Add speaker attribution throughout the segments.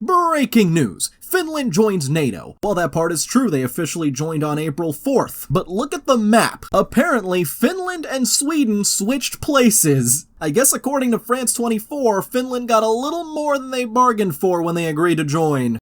Speaker 1: Breaking news! Finland joins NATO. While that part is true, they officially joined on April 4th. But look at the map. Apparently, Finland and Sweden switched places. I guess according to France 24, Finland got a little more than they bargained for when they agreed to join.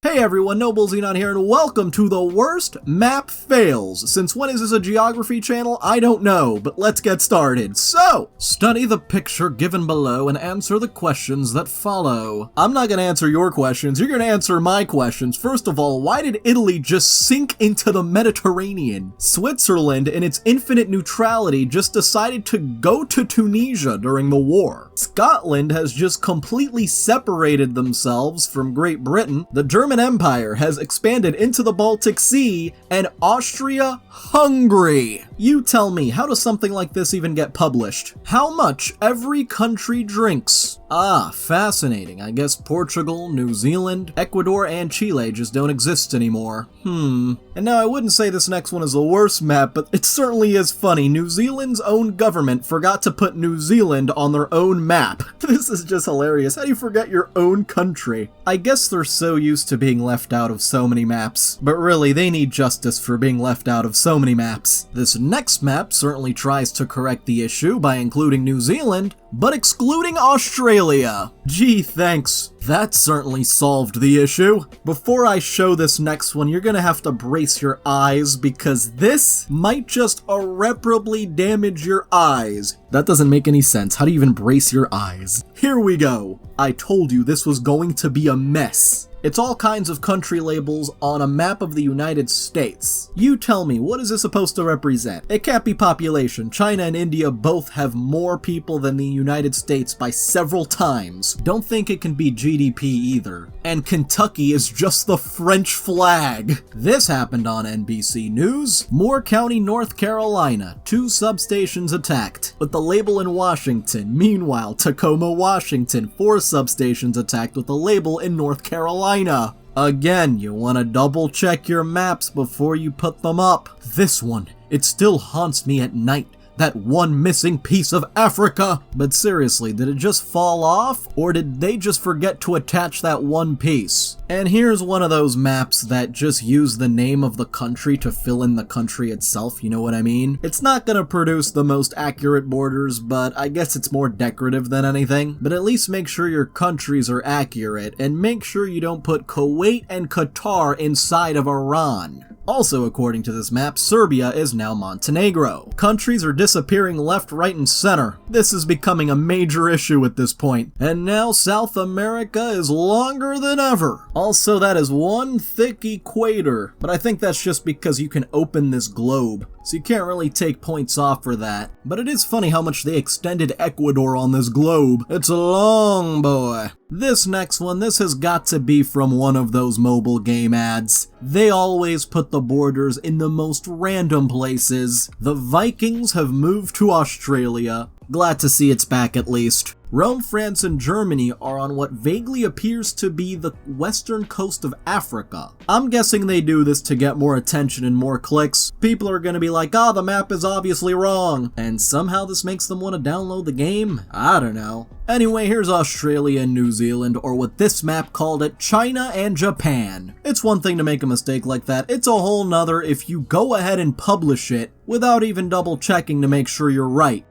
Speaker 1: Hey everyone, Noble Xenon here, and welcome to the worst map fails. Since when is this a geography channel? I don't know, but let's get started. So, study the picture given below and answer the questions that follow. I'm not gonna answer your questions, you're gonna answer my questions. First of all, why did Italy just sink into the Mediterranean? Switzerland, in its infinite neutrality, just decided to go to Tunisia during the war. Scotland has just completely separated themselves from Great Britain. The German Empire has expanded into the Baltic Sea, and Austria-Hungary. You tell me, how does something like this even get published? How much every country drinks? Ah, fascinating. I guess Portugal, New Zealand, Ecuador, and Chile just don't exist anymore. And now I wouldn't say this next one is the worst map, but it certainly is funny. New Zealand's own government forgot to put New Zealand on their own map. This is just hilarious. How do you forget your own country? I guess they're so used to being left out of so many maps. But really, they need justice for being left out of so many maps. This next map certainly tries to correct the issue by including New Zealand, but excluding Australia. Gee, thanks. That certainly solved the issue. Before I show this next one, you're gonna have to brace your eyes because this might just irreparably damage your eyes. That doesn't make any sense. How do you even brace your eyes? Here we go. I told you this was going to be a mess. It's all kinds of country labels on a map of the United States. You tell me, what is this supposed to represent? It can't be population. China and India both have more people than the United States by several times. Don't think it can be GDP either. And Kentucky is just the French flag. This happened on NBC News. Moore County, North Carolina. 2 substations attacked. With the label in Washington. Meanwhile, Tacoma, Washington. 4 substations attacked with the label in North Carolina. Again, you want to double check your maps before you put them up. This one, it still haunts me at night. That one missing piece of Africa. But seriously, did it just fall off? Or did they just forget to attach that one piece? And here's one of those maps that just use the name of the country to fill in the country itself, you know what I mean? It's not gonna produce the most accurate borders, but I guess it's more decorative than anything. But at least make sure your countries are accurate, and make sure you don't put Kuwait and Qatar inside of Iran. Also, according to this map, Serbia is now Montenegro. Countries are disappearing left, right, and center. This is becoming a major issue at this point. And now South America is longer than ever. Also, that is one thick equator. But I think that's just because you can open this globe, so you can't really take points off for that. But it is funny how much they extended Ecuador on this globe. It's a long boy. This next one, this has got to be from one of those mobile game ads. They always put the borders in the most random places. The Vikings have moved to Australia. Glad to see it's back at least. Rome, France, and Germany are on what vaguely appears to be the western coast of Africa. I'm guessing they do this to get more attention and more clicks. People are gonna be like, the map is obviously wrong. And somehow this makes them want to download the game? I don't know. Anyway, here's Australia and New Zealand, or what this map called it, China and Japan. It's one thing to make a mistake like that. It's a whole nother if you go ahead and publish it without even double checking to make sure you're right.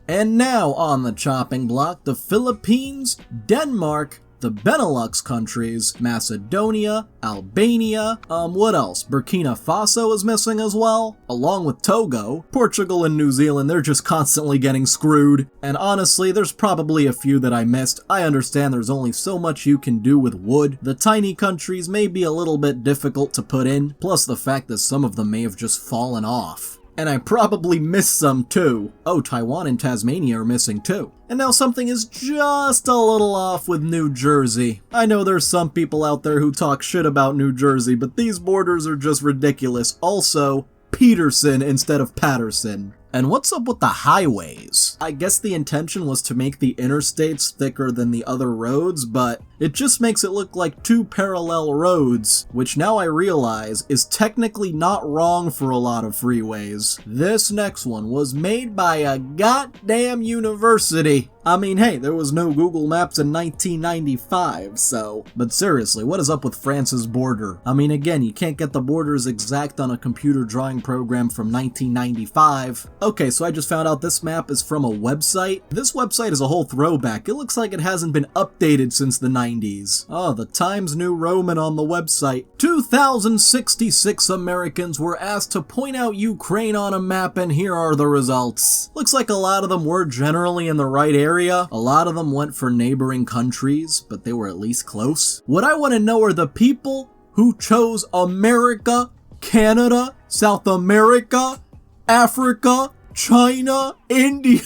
Speaker 1: And now on the chopping block, the Philippines, Denmark, the Benelux countries, Macedonia, Albania, what else? Burkina Faso is missing as well, along with Togo. Portugal and New Zealand, they're just constantly getting screwed. And honestly, there's probably a few that I missed. I understand there's only so much you can do with wood. The tiny countries may be a little bit difficult to put in, plus the fact that some of them may have just fallen off. And I probably missed some too. Oh, Taiwan and Tasmania are missing too. And now something is just a little off with New Jersey. I know there's some people out there who talk shit about New Jersey, but these borders are just ridiculous. Also, Peterson instead of Patterson. And what's up with the highways? I guess the intention was to make the interstates thicker than the other roads, but it just makes it look like two parallel roads, which now I realize is technically not wrong for a lot of freeways. This next one was made by a goddamn university. I mean, hey, there was no Google Maps in 1995, so... But seriously, what is up with France's border? I mean, again, you can't get the borders exact on a computer drawing program from 1995. Okay, so I just found out this map is from a website. This website is a whole throwback. It looks like it hasn't been updated since the 90s. Oh, the Times New Roman on the website. 2,066 Americans were asked to point out Ukraine on a map, and here are the results. Looks like a lot of them were generally in the right area. A lot of them went for neighboring countries, but they were at least close. What I want to know are the people who chose America, Canada, South America, Africa, China, India,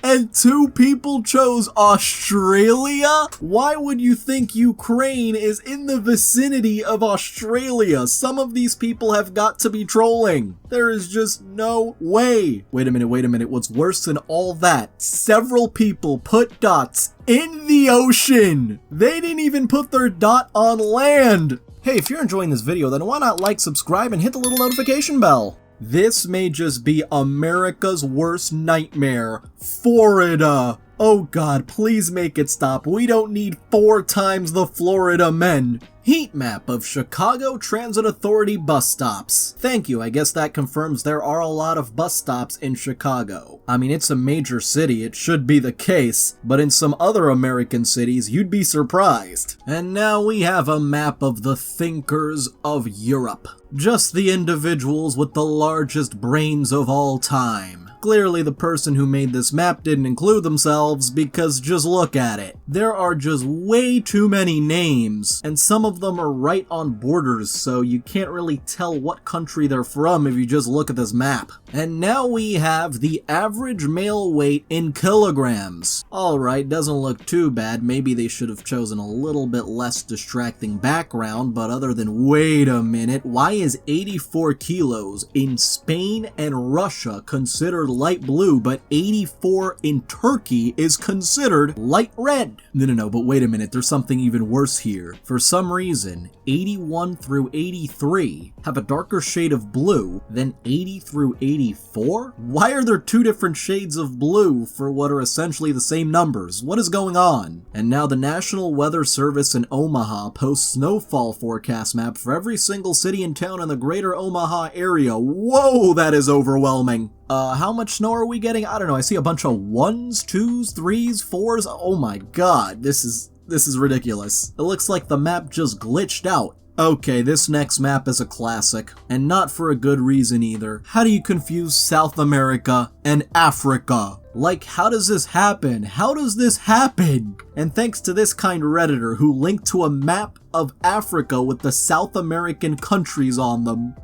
Speaker 1: and 2 people chose Australia? Why would you think Ukraine is in the vicinity of Australia? Some of these people have got to be trolling. There is just no way. Wait a minute. What's worse than all that? Several people put dots in the ocean. They didn't even put their dot on land. Hey, if you're enjoying this video, then why not like, subscribe, and hit the little notification bell? This may just be America's worst nightmare. Florida. Oh God, please make it stop. We don't need 4 times the Florida men. Heat map of Chicago Transit Authority bus stops. Thank you, I guess that confirms there are a lot of bus stops in Chicago. I mean, it's a major city, it should be the case, but in some other American cities, you'd be surprised. And now we have a map of the thinkers of Europe. Just the individuals with the largest brains of all time. Clearly the person who made this map didn't include themselves, because just look at it. There are just way too many names, and some of them are right on borders, so you can't really tell what country they're from if you just look at this map. And now we have the average male weight in kilograms. Alright, doesn't look too bad. Maybe they should have chosen a little bit less distracting background, but other than wait a minute, why is 84 kilos in Spain and Russia considered light blue, but 84 in Turkey is considered light red? No, but wait a minute, there's something even worse here. For some reason, 81 through 83 have a darker shade of blue than 80 through 84? Why are there 2 different shades of blue for what are essentially the same numbers? What is going on? And now the National Weather Service in Omaha posts snowfall forecast map for every single city and town in the greater Omaha area. Whoa, that is overwhelming. How much snow are we getting? I don't know, I see a bunch of 1s, 2s, 3s, 4s. Oh my god, this is ridiculous. It looks like the map just glitched out. Okay, this next map is a classic, and not for a good reason either. How do you confuse South America and Africa? Like, how does this happen? How does this happen? And thanks to this kind Redditor who linked to a map of Africa with the South American countries on them.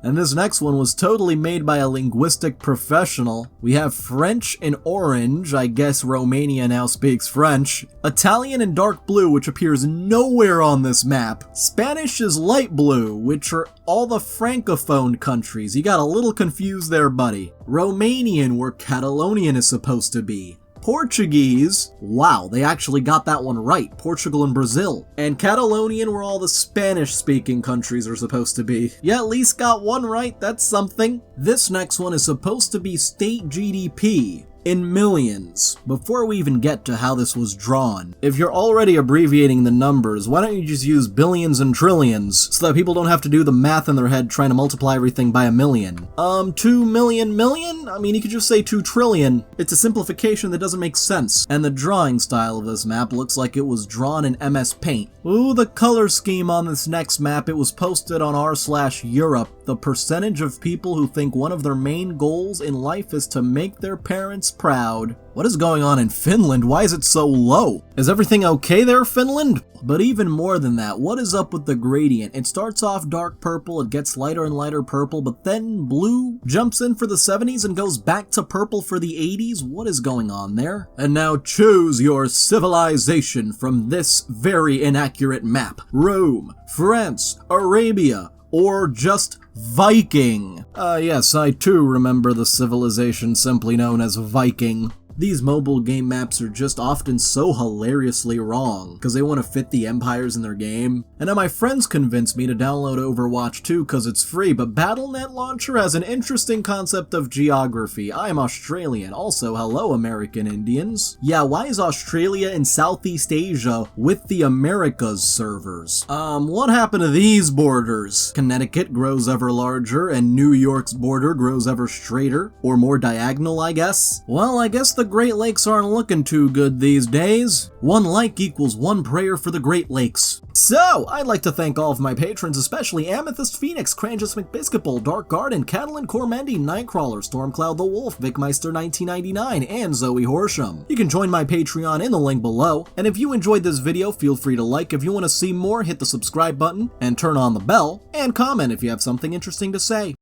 Speaker 1: And this next one was totally made by a linguistic professional. We have French in orange, I guess Romania now speaks French. Italian in dark blue, which appears nowhere on this map. Spanish is light blue, which are all the francophone countries. You got a little confused there, buddy. Romanian, where Catalonian is supposed to be. Portuguese, wow, they actually got that one right, Portugal and Brazil. And Catalonian, where all the Spanish-speaking countries are supposed to be. Yeah, at least got one right, that's something. This next one is supposed to be state GDP. In millions. Before we even get to how this was drawn, if you're already abbreviating the numbers, why don't you just use billions and trillions so that people don't have to do the math in their head trying to multiply everything by a million? 2 million million? I mean, you could just say 2 trillion. It's a simplification that doesn't make sense. And the drawing style of this map looks like it was drawn in MS Paint. Ooh, the color scheme on this next map, it was posted on r/Europe. The percentage of people who think one of their main goals in life is to make their parents proud. What is going on in Finland? Why is it so low? Is everything okay there, Finland? But even more than that, what is up with the gradient? It starts off dark purple, it gets lighter and lighter purple, but then blue jumps in for the 70s and goes back to purple for the 80s? What is going on there? And now choose your civilization from this very inaccurate map. Rome, France, Arabia, or just Viking? Yes, I too remember the civilization simply known as Viking. These mobile game maps are just often so hilariously wrong, because they want to fit the empires in their game. And now my friends convinced me to download Overwatch 2 because it's free, but Battle.net Launcher has an interesting concept of geography. I'm Australian, also hello American Indians. Yeah, why is Australia in Southeast Asia with the Americas servers? What happened to these borders? Connecticut grows ever larger, and New York's border grows ever straighter, or more diagonal, I guess? Well, I guess the Great Lakes aren't looking too good these days. One like equals one prayer for the Great Lakes. So, I'd like to thank all of my patrons, especially Amethyst Phoenix, Cranjus McBiscupal, Dark Garden, Catalan Cormendi, Nightcrawler, Stormcloud the Wolf, Vicmeister 1999, and Zoe Horsham. You can join my Patreon in the link below, and if you enjoyed this video, feel free to like. If you want to see more, hit the subscribe button, and turn on the bell, and comment if you have something interesting to say.